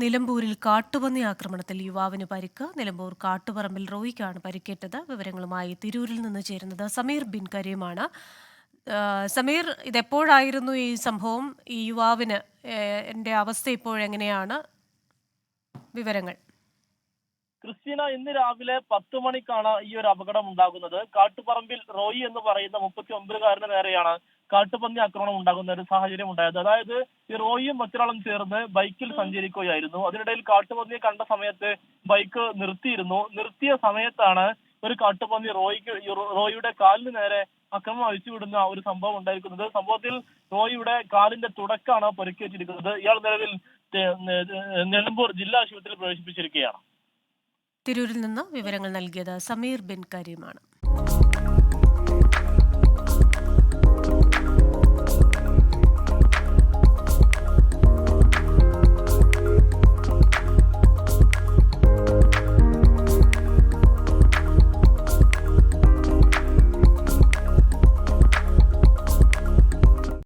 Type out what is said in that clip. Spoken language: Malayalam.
നിലമ്പൂരിൽ കാട്ടുപന്നി ആക്രമണത്തിൽ യുവാവിന് പരിക്ക്. നിലമ്പൂർ കാട്ടുപറമ്പിൽ റോയിക്കാണ് പരിക്കേറ്റത്. വിവരങ്ങളുമായി തിരൂരിൽ നിന്ന് ചേരുന്നത് സമീർ ബിൻ കരീമാണ്. സമീർ, ഇതെപ്പോഴായിരുന്നു ഈ സംഭവം? ഈ യുവാവിന് എന്റെ അവസ്ഥ ഇപ്പോഴെങ്ങനെയാണ്? വിവരങ്ങൾ. ക്രിസ്റ്റീന, ഇന്ന് രാവിലെ 10 മണിക്കാണ് ഈ ഒരു അപകടം ഉണ്ടാകുന്നത്. കാട്ടുപറമ്പിൽ റോയി എന്ന് പറയുന്ന 39-കാരന് നേരെയാണ് കാട്ടുപന്നി ആക്രമണം ഉണ്ടാകുന്ന ഒരു സാഹചര്യം ഉണ്ടായത്. അതായത് ഈ റോയിയും മറ്റൊരാളും ചേർന്ന് ബൈക്കിൽ സഞ്ചരിക്കുകയായിരുന്നു. അതിനിടയിൽ കാട്ടുപന്നിയെ കണ്ട സമയത്ത് ബൈക്ക് നിർത്തിയിരുന്നു. നിർത്തിയ സമയത്താണ് ഒരു കാട്ടുപന്നി റോയിയുടെ കാലിന് നേരെ ആക്രമണം അഴിച്ചുവിടുന്ന ഒരു സംഭവം ഉണ്ടായിരിക്കുന്നത്. സംഭവത്തിൽ റോയിയുടെ കാലിന്റെ തുടക്കാണ് പരിക്കേറ്റിരിക്കുന്നത്. ഇയാൾ നിലവിൽ നിലമ്പൂർ ജില്ലാ ആശുപത്രിയിൽ പ്രവേശിപ്പിച്ചിരിക്കുകയാണ്. തിരൂരിൽ നിന്ന് വിവരങ്ങൾ നൽകിയത് സമീർ ബിൻ കരീമാണ്.